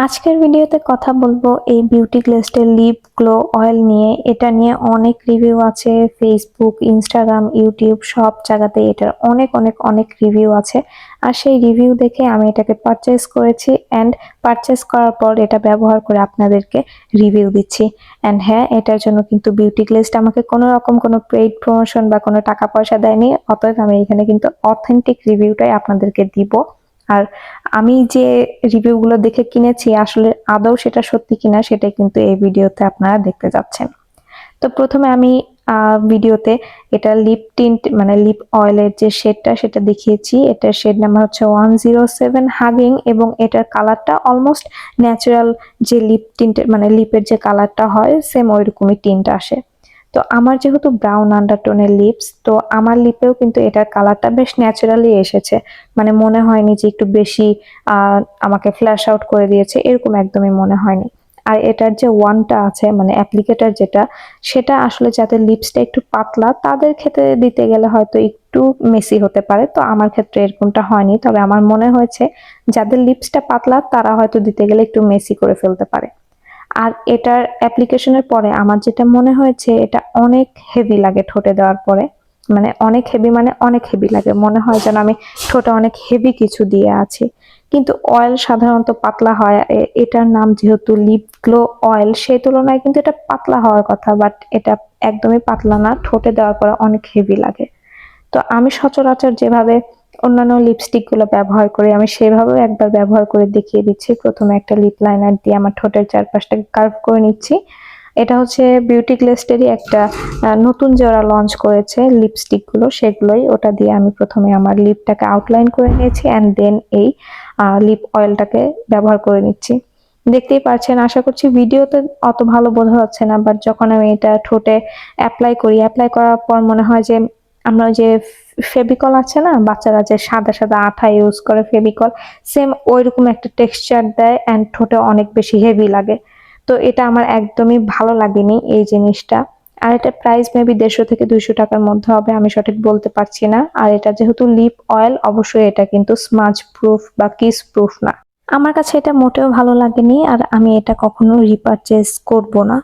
আজকের ভিডিওতে কথা বলবো এই বিউটি গ্লেস্টের লিপ গ্লো অয়েল নিয়ে। এটা নিয়ে অনেক রিভিউ আছে, ফেসবুক, ইনস্টাগ্রাম, ইউটিউব সব জায়গাতে এটার অনেক অনেক অনেক রিভিউ আছে। আর সেই রিভিউ দেখে আমি এটাকে পারচেজ করেছি অ্যান্ড পারচেজ করার পর এটা ব্যবহার করে আপনাদেরকে রিভিউ দিচ্ছি। অ্যান্ড হ্যাঁ, এটার জন্য কিন্তু বিউটি গ্লেস্ট আমাকে কোনো রকম কোনো পেইড প্রমোশন বা কোনো টাকা পয়সা দেয়নি, অতএব আমি এখানে কিন্তু অথেন্টিক রিভিউটাই আপনাদেরকে দিব। আর আমি যে রিভিউগুলো দেখে কিনেছি আসলে আদৌ সেটা সত্যি কিনা সেটাই কিন্তু এই ভিডিওতে আপনারা দেখতে যাচ্ছেন। তো প্রথমে আমি ভিডিওতে এটা লিপ টিন্ট মানে লিপ অয়েলের যে শেডটা সেটা দেখিয়েছি। এটার শেড নাম্বার হচ্ছে 107 হাগিং এবং এটার কালারটা অলমোস্ট ন্যাচারাল যে লিপ টিন্টের মানে লিপের যে কালারটা হয় সেম ওইরকমই টিন্ট আসে। তো আমার যেহেতু ব্রাউন আন্ডারটোনের লিপস, তো আমার লিপেও কিন্তু এটার কালারটা বেশ ন্যাচারালি এসেছে। মানে মনে হয়নি যে একটু বেশি আমাকে ফ্ল্যাশ আউট করে দিয়েছে, এরকম একদমই মনে হয়নি। আর এটার যে ওয়ানটা আছে মানে অ্যাপ্লিকেটার যেটা, সেটা আসলে যাদের লিপসটা একটু পাতলা তাদের ক্ষেত্রে দিতে গেলে হয়তো একটু মেসি হতে পারে। তো আমার ক্ষেত্রে এরকমটা হয়নি, তবে আমার মনে হয়েছে যাদের লিপসটা পাতলা তারা হয়তো দিতে গেলে একটু মেসি করে ফেলতে পারে। আর এটার অ্যাপ্লিকেশনের পরে আমার যেটা মনে হয়েছে এটা অনেক হেভি লাগে ঠোঁটে দেওয়ার পরে। মানে অনেক হেভি, মানে অনেক হেভি লাগে, মনে হয় যেন আমি ঠোঁটে অনেক হেভি কিছু দিয়ে আছি। কিন্তু অয়েল সাধারণত পাতলা হয়, এটার নাম যেহেতু লিপ গ্লো অয়েল সেই তুলনায় কিন্তু এটা পাতলা হওয়ার কথা, বাট এটা একদমই পাতলা না, ঠোঁটে দেওয়ার পরে অনেক হেভি লাগে। তো আমি সচরাচর যেভাবে অন্যান্য লিপস্টিক গুলো ব্যবহার করি আমি সেভাবেও একবার ব্যবহার করে দেখিয়ে দিচ্ছি। প্রথমে একটা লিপ লাইনার দিয়ে আমার ঠোঁটের চারপাশটাকে কার্ভ করে নিচ্ছি। এটা হচ্ছে বিউটি গ্লেস্টেরই একটা নতুন যে ওরা লঞ্চ করেছে লিপস্টিক গুলো, সেগুলোই। ওটা দিয়ে আমি প্রথমে আমার লিপটাকে আউটলাইন করে নিয়েছি অ্যান্ড দেন এই লিপ অয়েলটাকে ব্যবহার করে নিচ্ছি। দেখতেই পাচ্ছেন, আশা করছি ভিডিওতে অত ভালো বোঝা যাচ্ছে না, বাট যখন আমি এটা ঠোঁটে অ্যাপ্লাই করি, অ্যাপ্লাই করার পর মনে হয় যে আমরা যে ফেভিকল আছে না, বাচ্চারা যে সাদা সাদা আঠা ইউজ করে ফেভিকল, সেম ওইরকম একটা টেক্সচার দেয় অ্যান্ড ঠোঁটে অনেক বেশি হেভি লাগে। তো এটা আমার একদমই ভালো লাগেনি এই জিনিসটা। আর এটা প্রাইস মেবি 150 থেকে 200 টাকার মধ্যে হবে, আমি সঠিক বলতে পারছি না। আর এটা যেহেতু লিপ অয়েল, অবশ্যই এটা কিন্তু স্মাজ প্রুফ বা কিস প্রুফ না। আমার কাছে এটা মোটেও ভালো লাগেনি আর আমি এটা কখনো রিপারচেজ করব না।